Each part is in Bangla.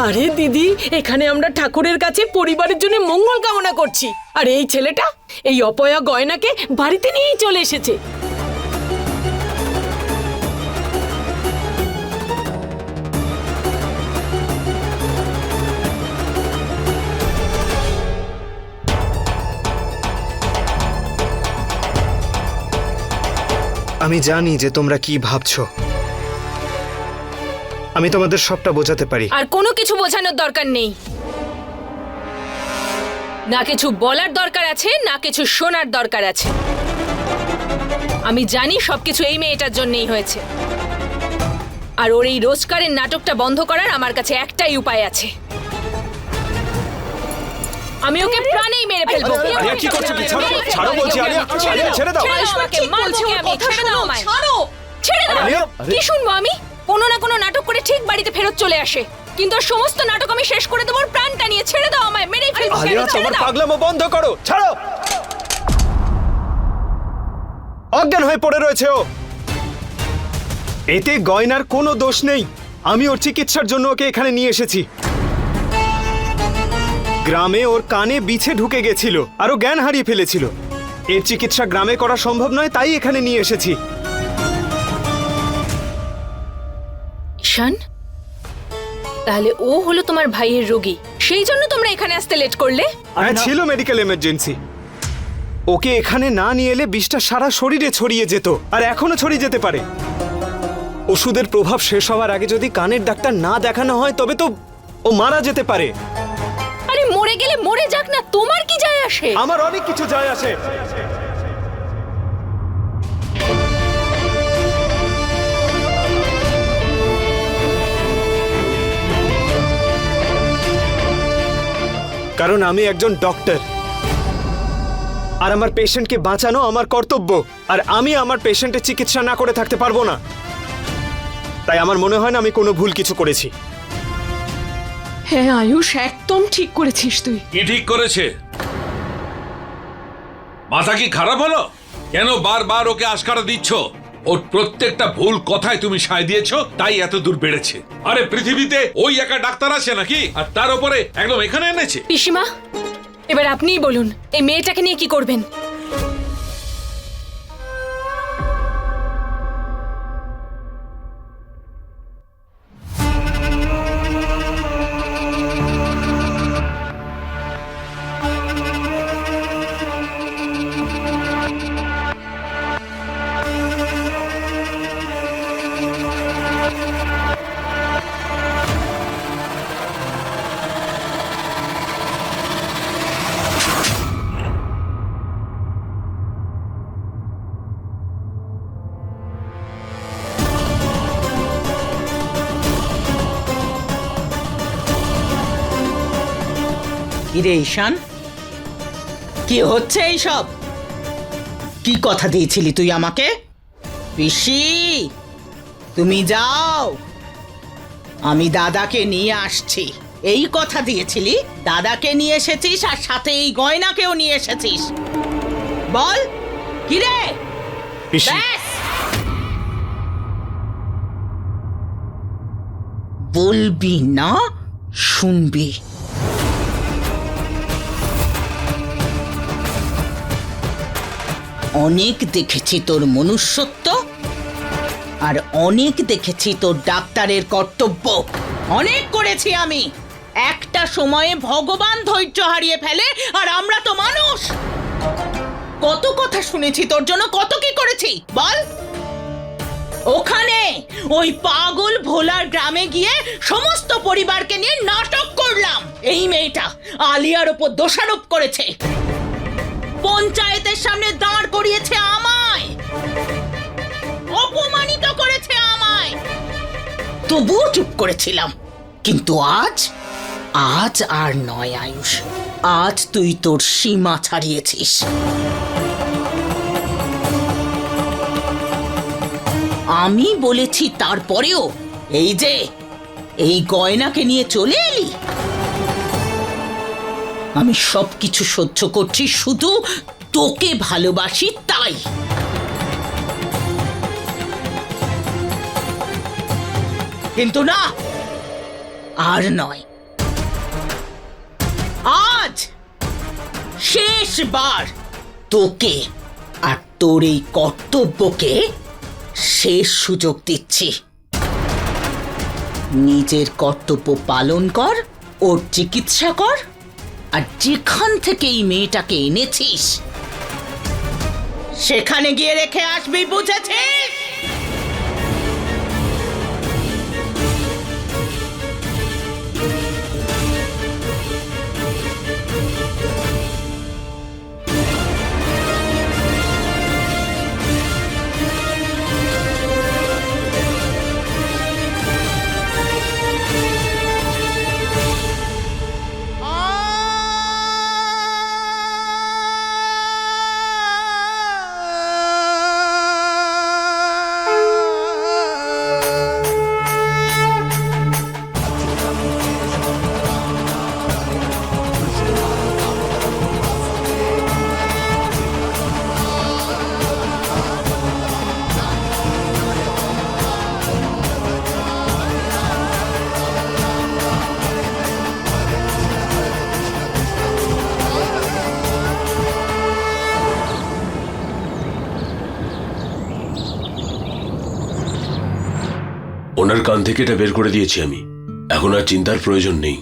আরে দিদি, এখানে আমরা ঠাকুরের কাছে পরিবারের জন্য মঙ্গল কামনা করছি। আর এই ছেলেটা এই অপয়া গয়নাকে বাড়িতে নিয়েই চলে এসেছে। আমি জানি যে তোমরা কি ভাবছো। আমি তোমাদের সবটা বোঝাতে পারি। আর কোনো কিছু বোঝানোর দরকার নেই, না কিছু বলার দরকার আছে, না কিছু শোনার দরকার আছে। আমি জানি সবকিছু এই মেয়েটার জন্যই হয়েছে। আর ওর এই রোজকারের নাটকটা বন্ধ করার আমার কাছে একটাই উপায় আছে। আমি ওকে প্রাণেই মেরে ফেলবো। আলিয়া কি করছো? কি ছাড়ো, ছাড়ো বলছি। আলিয়া, আলিয়া ছেড়ে দাও। ছেড়ে দাও। আলিয়া, কি শুনবো আমি? কোনো না কোনো নাটক করে ঠিক বাড়িতে ফেরত চলে আসে, কিন্তু ওর সমস্ত নাটক আমি শেষ করে দেবো ওর প্রাণটা নিয়ে। ছেড়ে দাও আমায়, মেরেই ফেলবো। আলিয়া, তোমার পাগলামো বন্ধ করো। ছাড়ো। অজ্ঞান হয়ে পড়ে রয়েছে ও। এতে গয়নার কোনো দোষ নেই। আমি ওর চিকিৎসার জন্য ওকে এখানে নিয়ে এসেছি। গ্রামে ওর কানে বিছে ঢুকে গেছিল আর ও জ্ঞান হারিয়ে ফেলেছিল। এর চিকিৎসা গ্রামে করা সম্ভব নয়, তাই এখানে নিয়ে এসেছি। ঈশান, তাহলে ও হলো তোমার ভাইয়ের রোগী, সেই জন্য তোমরা এখানে আসতে লেট করলে? হ্যাঁ, ছিল মেডিকেল এমার্জেন্সি। ওকে এখানে না নিয়ে এলে বিষটা সারা শরীরে ছড়িয়ে যেত, আর এখনো ছড়িয়ে যেতে পারে। ওষুধের প্রভাব শেষ হওয়ার আগে যদি কানের ডাক্তার না দেখানো হয় তবে তো ও মারা যেতে পারে। আরে মরে গেলে মরে যাক না, তোমার কি যায় আসে? আমার অনেক কিছু যায় আসে। কারণ আমি একজন ডক্টর, আর আমার পেশেন্টকে বাঁচানো আমার কর্তব্য। আর আমি আমার পেশেন্টের চিকিৎসা না করে থাকতে পারবো না। তাই আমার মনে হয় না আমি কোনো ভুল কিছু করেছি। হ্যাঁ আয়ুষ, একদম ঠিক করেছিস তুই। কি ঠিক করেছে? মাথা কি খারাপ হলো? কেন বারবার ওকে আশকারা দিচ্ছ? ওর প্রত্যেকটা ভুল কথায় তুমি সায় দিয়েছো, তাই এত দূর বেড়েছে। আরে পৃথিবীতে ওই একা ডাক্তার আছে নাকি? আর তার উপরে একদম এখানে এনেছে। পিসিমা, এবার আপনিই বলুন এই মেয়েটাকে নিয়ে কি করবেন? কিরে ঈশান, কি হচ্ছে এইসব? কি কথা দিয়েছিলি তুই আমাকে? পিসি, তুমি যাও, আমি দাদাকে নিয়ে আসছি। এই কথা দিয়েছিলি? দাদাকে নিয়ে এসেছিস আর সাথে এই গয়নাকেও নিয়ে এসেছিস। বল কিরে? পিসি, ব্যাস, বলবি না শুনবি। অনেক দেখেছি তোর মনুষ্যত্ব, আর অনেক দেখেছি তোর ডাক্তারের কর্তব্য। অনেক করেছি আমি। একটা সময়ে ভগবান ধৈর্য হারিয়ে ফেলে, আর আমরা তো মানুষ। কত কথা শুনেছি তোর জন্য, কত কি করেছি বল। ওখানে ওই পাগল ভোলার গ্রামে গিয়ে সমস্ত পরিবারকে নিয়ে নাটক করলাম। এই মেয়েটা আলিয়ার ওপর দোষারোপ করেছে, পঞ্চায়েতের সামনে দাঁড় করিয়েছে আমায়, অপমানিত করেছে আমায়। তবুও চুপ করেছিলাম। কিন্তু আজ আর নয় আয়ুষ, আজ তুই তোর সীমা ছাড়িয়েছিস। আমি বলেছি তারপরেও এই যে এই গয়নাকে নিয়ে চলে এলি। আমি সবকিছু সহ্য করছি, শুধু তোকে ভালোবাসি তাই। কিন্তু না, আর নয়। আজ শেষবার তোকে আর তোর এই কর্তব্যকে শেষ সুযোগ দিচ্ছি। নিজের কর্তব্য পালন কর, ওর চিকিৎসা কর, আর যেখান থেকে এই মেয়েটাকে এনেছিস সেখানে গিয়ে রেখে আসবি, বুঝেছিস? ওনার কান থেকে এটা বের করে দিয়েছি আমি। এখন আর চিন্তার প্রয়োজন নেই।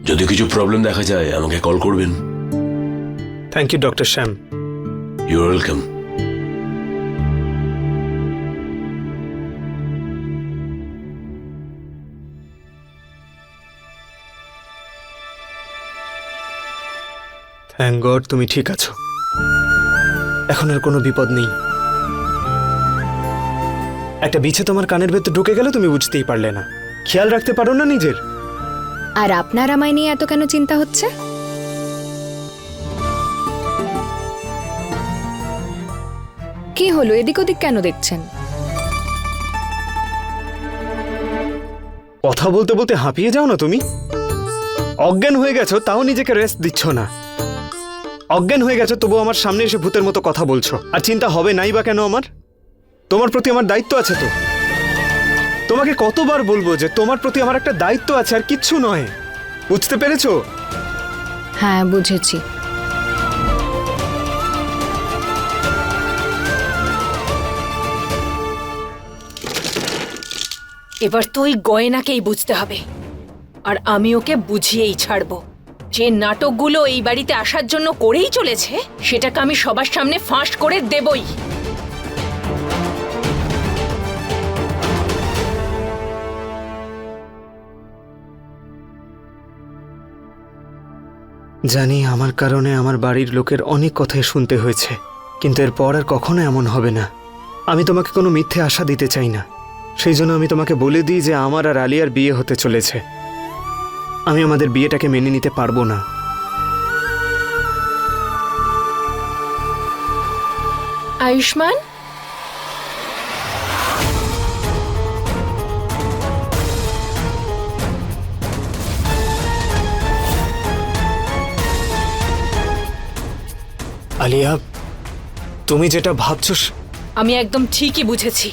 যদি কিছু প্রবলেম দেখা যায় আমাকে কল করবেন। Thank you doctor Shyam. You are welcome. Thank God তুমি ঠিক আছো। এখন আর কোনো বিপদ নেই। একটা বিছে তোমার কানের ভেতর ঢুকে গেলে তুমি বুঝতেই পারলে না, খেয়াল রাখতে পারো না নিজের। আর আপনার আমায় নিয়ে এত কেন চিন্তা হচ্ছে? কি হলো, এদিক ওদিক কেন দেখছেন? কথা বলতে বলতে হাঁপিয়ে যাও না তুমি। অজ্ঞান হয়ে গেছো তাও নিজেকে রেস্ট দিচ্ছ না। অজ্ঞান হয়ে গেছো তবু আমার সামনে এসে ভূতের মতো কথা বলছো। আর চিন্তা হবে নাই বা কেন? আমার তোমার প্রতি আমার দায়িত্ব আছে তো। তোমাকে কতবার বলবো যে তোমার প্রতি আমার একটা দায়িত্ব আছে, আর কিচ্ছু নয়। বুঝতে পেরেছো? হ্যাঁ, বুঝেছি। এবার তো ওই গয়নাকেই বুঝতে হবে, আর আমি ওকে বুঝিয়েই ছাড়বো। যে নাটকগুলো এই বাড়িতে আসার জন্য করেই চলেছে সেটাকে আমি সবার সামনে ফাঁস করে দেবই। জানি আমার কারণে আমার বাড়ির লোকের অনেক কথাই শুনতে হয়েছে, কিন্তু এরপর আর কখনো এমন হবে না। আমি তোমাকে কোনো মিথ্যে আশা দিতে চাই না। সেই জন্য আমি তোমাকে বলে দিই যে আমার আর আলিয়ার বিয়ে হতে চলেছে। আমি আমাদের বিয়েটাকে মেনে নিতে পারবো না। আয়ুষ্মান, আলিয়া, তুমি যেটা ভাবছো আমি একদম ঠিকই বুঝেছি।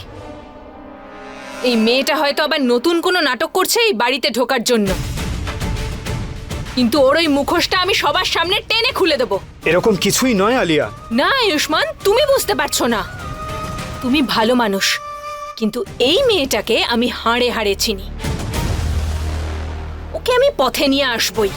এই মেয়েটা হয়তো আবার নতুন কোনো নাটক করছে এই বাড়িতে ঢোকার জন্য, কিন্তু ওর ওই মুখোশটা আমি সবার সামনে টেনে খুলে দেবো। এরকম কিছুই নয় আলিয়া। না আয়ুষ্মান, তুমি বুঝতে পারছো না। তুমি ভালো মানুষ, কিন্তু এই মেয়েটাকে আমি হাড়ে হাড়ে চিনি। ওকে আমি পথে নিয়ে আসবই।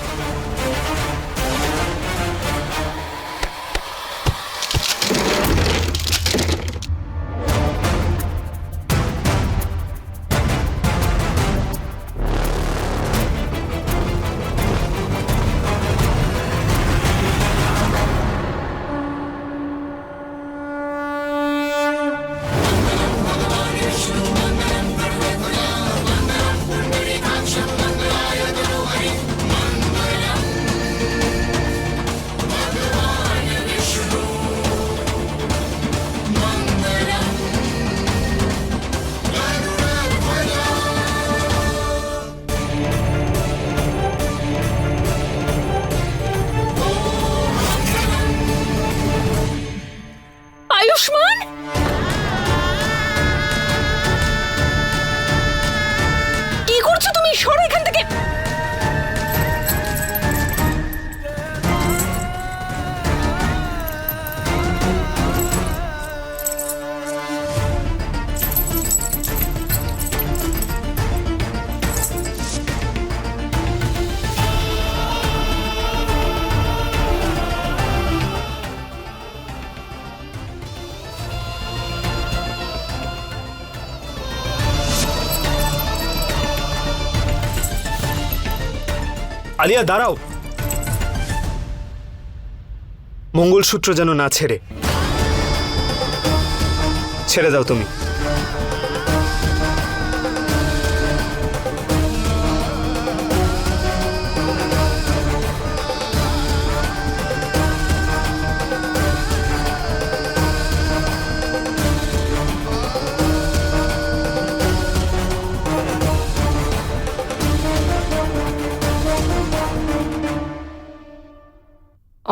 আলিয়া দাঁড়াও, মঙ্গলসূত্র যেন না ছেড়ে দাও তুমি।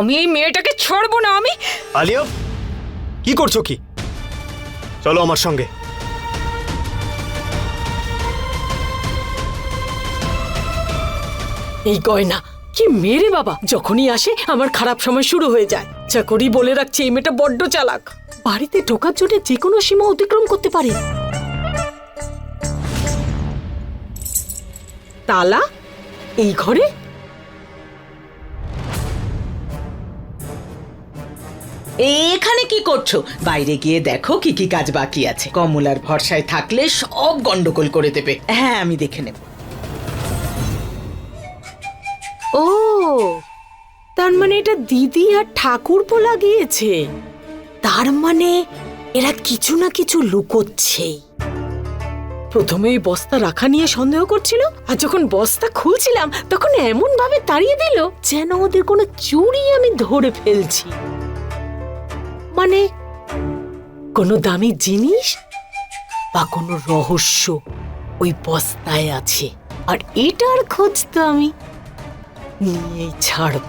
আমি এই মেয়েটাকে ছাড়বো না। আমি আলিয়া কি করছো কি? চলো আমার সঙ্গে। এই গয়না কি মেরে বাবা, যখনই আসে আমার খারাপ সময় শুরু হয়ে যায়। চাকরি বলে রাখছে এই মেয়েটা বড্ড চালাক, বাড়িতে ঢোকার জন্য যে কোনো সীমা অতিক্রম করতে পারে। তালা এই ঘরে? এখানে কি করছো? বাইরে গিয়ে দেখো কি কি কাজ বাকি আছে। কমলার ভরসায় থাকলে সব গন্ডগোল করে দেবে। হ্যাঁ, আমি দেখে নেব। ও, তার মানে এটা দিদি আর ঠাকুরপো লাগিয়েছে। তার মানে এরা কিছু না কিছু লুকোচ্ছেই। প্রথমে ওই বস্তা রাখা নিয়ে সন্দেহ করছিল, আর যখন বস্তা খুলছিলাম তখন এমন ভাবে তাড়িয়ে দিল যেন ওদের কোনো চুরি আমি ধরে ফেলছি। মানে কোনো দামি জিনিস বা কোনো রহস্য ওই বস্তায় আছে, আর এটার খোঁজ তো আমি নিয়েই ছাড়ব।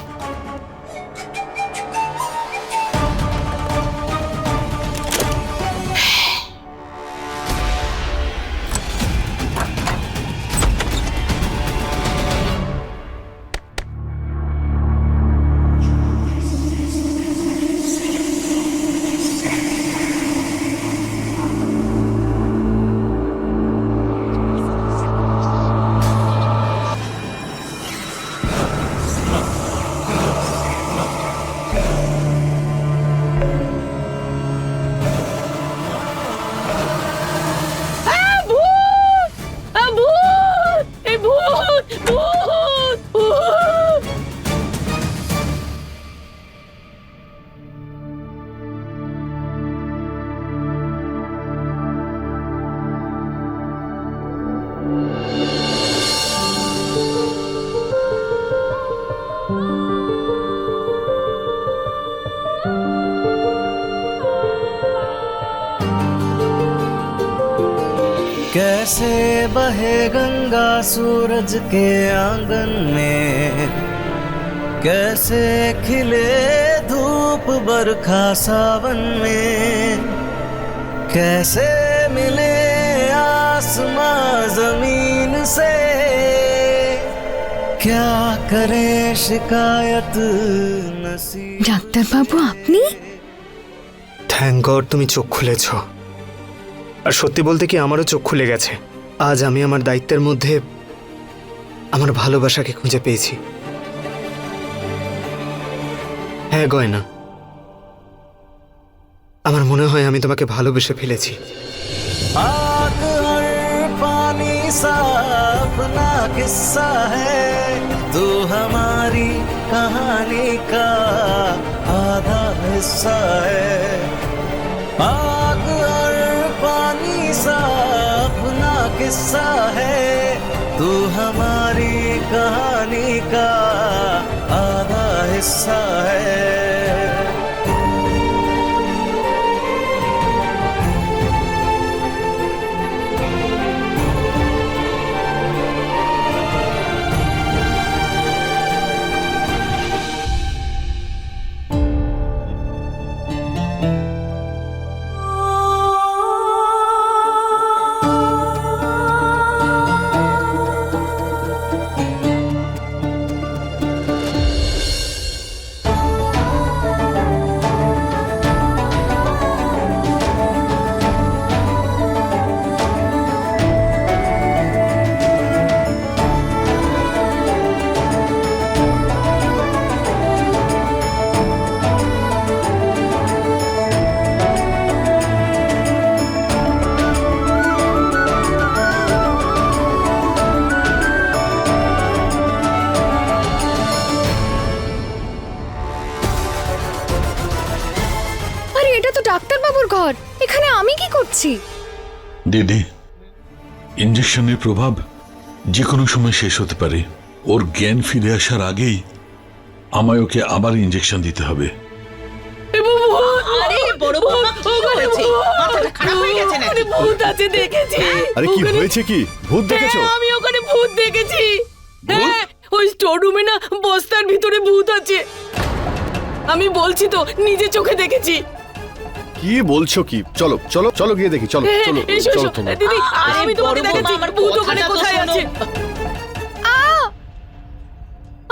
कैसे बहे गंगा सूरज के आंगन में, कैसे खिले धूप बरखा सावन में, कैसे मिले आसमां जमीन से, क्या करे शिकायत नसीब। ডাক্তার বাবু আপনি? থ্যাংক গড তুমি চোখ খুলেছ। আর সত্যি বলতে কি আমারও চোখ খুলে গেছে। আজ আমি আমার দায়িত্বের মধ্যে আমার ভালোবাসাকে খুঁজে পেয়েছি। হ্যাঁ গয়না, আমার মনে হয় আমি তোমাকে ভালোবেসে ফেলেছি। आग और पानी सा अपना किस्सा है, तू हमारी कहानी का आधा हिस्सा है। आग और पानी सा अपना किस्सा है, तू हमारी कहानी का आधा हिस्सा है। করছি। দিদি, ইঞ্জেকশনের প্রভাব যে কোনো সময় শেষ হতে পারে। ওর জ্ঞান ফিরে আসার আগেই আমায় ওকে আবার ইঞ্জেকশন দিতে হবে। আরে বড় বৌমা, কি হয়েছে? মাথাটা খারাপ হয়ে গেছে নাকি? ভূত আছে দেখেছি। আরে কি হয়েছে কি? ভূত দেখেছো? হ্যাঁ, আমি ওখানে ভূত দেখেছি। হ্যাঁ, ওই স্টোর রুমে না বস্তার ভিতরে ভূত আছে। আমি বলছি তো, নিজে চোখে দেখেছি। কি বলছো কি? চলো চলো চলো গিয়ে দেখি, চলো হ্যাঁ, চলো এসো চলো এসো তোমরা। দিদি, আরে আমি তোমাকে বড় বৌমা, দেখেছি। আমার ভূত ওখানে কথাটা তো কোথায় শোনো। আছে?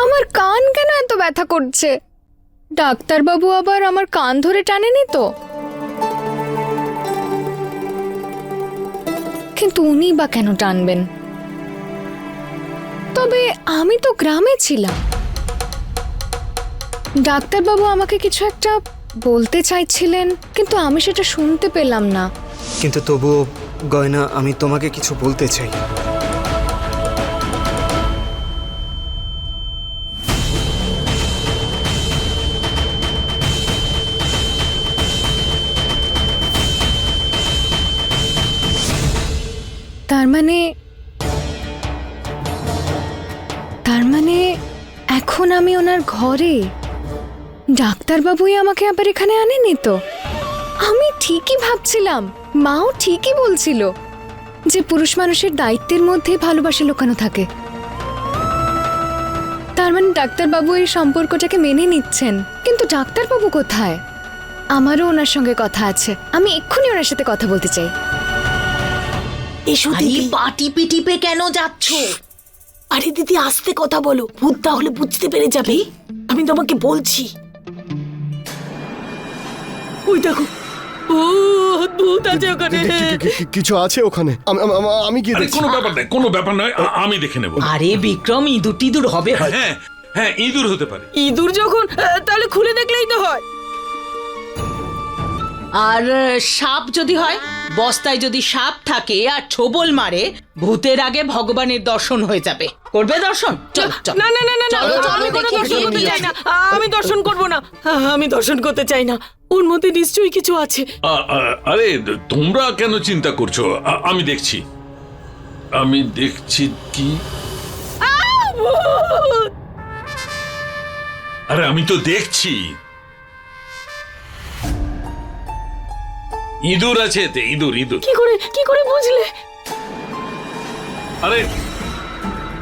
আমার কান কেন এত ব্যথা করছে? ডাক্তারবাবু আবার আমার কান ধরে টানেনি তো? কিন্তু উনি বা কেন টানবেন? তবে আমি তো গ্রামে ছিলাম। ডাক্তারবাবু আমাকে কিছু একটা বলতে চাইছিলেন, কিন্তু আমি সেটা শুনতে পেলাম না। কিন্তু তবুও গয়না, আমি তোমাকে কিছু বলতে চাই। তার মানে এখন আমি ওনার ঘরে? ডাক্তারবাবুই আমাকে আবার এখানে আনেনি তো? আমি ঠিকই ভাবছিলাম, মাও ঠিকই বলছিল যে পুরুষ মানুষের দায়িত্বের মধ্যেই ভালোবাসা লুকানো থাকে। তার মানে ডাক্তারবাবু এই সম্পর্কটাকে মেনে নিচ্ছেন। কিন্তু ডাক্তারবাবু কোথায়? আমারও ওনার সঙ্গে কথা আছে, আমি এক্ষুনি ওনার সাথে কথা বলতে চাই। এসো আরে দিদি। পা টিপে টিপে কেন যাচ্ছ? আরে দিদি, আস্তে কথা বলো, ভূত তাহলে বুঝতে পেরে যাবে। আমি তোমাকে বলছি। ওই দেখো, ভূত ভূত আছে ওখানে। কিছু আছে ওখানে? আমি কি আরে দেখছি? কোনো ব্যাপার নয়, কোনো ব্যাপার নয়, আমি দেখে নেব। আরে বিক্রম, ইঁদুর টিঁদুর হবে হয়তো। হ্যাঁ হ্যাঁ, ইঁদুর হতে পারে। ইঁদুর যখন, তাহলে খুলে দেখলেই তো হয়। আর সাপ যদি হয়, বস্তায় যদি সাপ থাকে আর ছোবল মারে, ভূতের আগে ভগবানের দর্শন হয়ে যাবে। করবে দর্শন? চল চল। না না না না না, চলো, চলো, আমি কোনো দেখি দর্শন গিয়ে করতে নিয়ে চাই না। আসি। আমি দর্শন করব না। আমি দর্শন করতে চাই না। ওর মধ্যে নিশ্চয়ই কিছু আছে। আরে তোমরা কেন চিন্তা করছো? আমি দেখছি, আমি দেখছি কি। ভূত! আরে আমি তো দেখছি ইঁদুর আছে এতে, ইঁদুর ইঁদুর। কি করে বুঝলে? আরে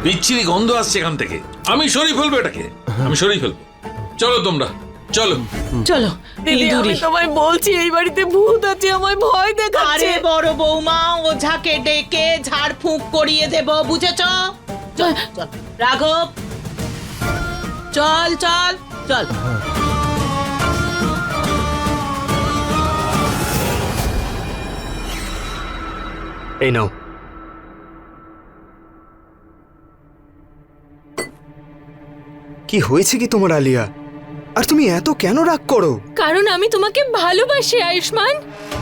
বিচ্ছিরি গন্ধ আসছে এখান থেকে। আমি সরিয়ে ফেলবো এটাকে, আমি সরিয়ে ফেলবো। চলো তোমরা, চলো। চলো দিদি, আমি ইঁদুরই। তোমায় বলছি, এই বাড়িতে ভূত আছে, আমায় ভয় দেখাচ্ছে। আরে বড় বৌমা, ওঝাকে ডেকে ঝাড়ফুঁক করিয়ে দেব, বুঝেছ? চল চল রাঘব, চল চল চল। এই নাও। কি হয়েছে কি তোমার আলিয়া? আর তুমি এত কেন রাগ করো? কারণ আমি তোমাকে ভালোবাসি আয়ুষ্মান।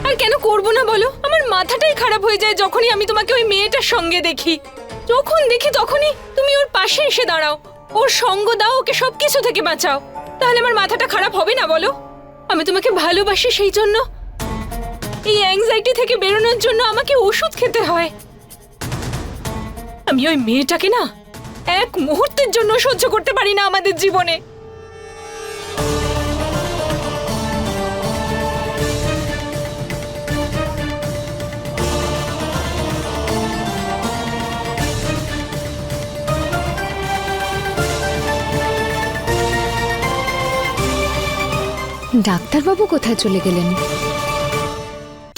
আর কেন করব না বলো? আমার মাথাটাই খারাপ হয়ে যায় যখনই আমি তোমাকে ওই মেয়েটার সঙ্গে দেখি। যখন দেখি তখনই তুমি ওর পাশে এসে দাঁড়াও, ওর সঙ্গ দাও, ওকে সবকিছু থেকে বাঁচাও। তাহলে আমার মাথাটা খারাপ হবে না বলো? আমি তোমাকে ভালোবাসি, সেই জন্য এই অ্যাংজাইটি থেকে বেরোনোর জন্য আমাকে ওষুধ খেতে হয়। আমি ওই মেয়েটাকে না এক মুহূর্তের জন্য সহ্য করতে পারি না আমাদের জীবনে। ডাক্তারবাবু কোথায় চলে গেলেন?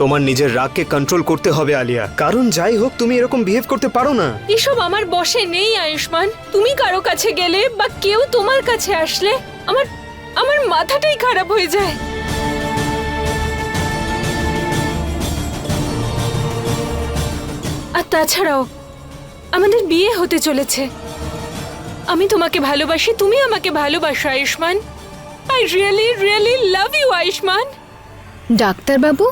তোমার নিজের রাগকে কন্ট্রোল করতে হবে আলিয়া, কারণ যাই হোক তুমি এরকম বিহেভ করতে পারো না। এসব আমার বশে নেই আয়ুষ্মান। তুমি কারো কাছে গেলে বা কেউ তোমার কাছে আসলে আমার আমার মাথাটাই খারাপ হয়ে যায়। আর তাছাড়াও আমাদের বিয়ে হতে চলেছে। আমি তোমাকে ভালোবাসি, তুমি আমাকে ভালোবাসো Ayushman. I really really love you Ayushman. ডাক্তারবাবু,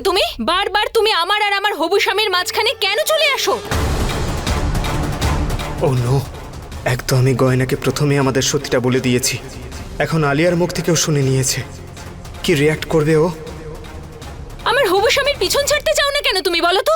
তুমি? বারবার তুমি আমার আর আমার হবু স্বামীর মাঝখানে কেন চলে আসো? ও নো, এক তো আমি গয়নাকে প্রথমে আমাদের সত্যিটা বলে দিয়েছি, এখন আলিয়ার মুখ থেকেও শুনে নিয়েছে। কি রিয়াক্ট করবে ও? আমার হবু স্বামীর পিছন ছাড়তে চাও না কেন তুমি বলো তো?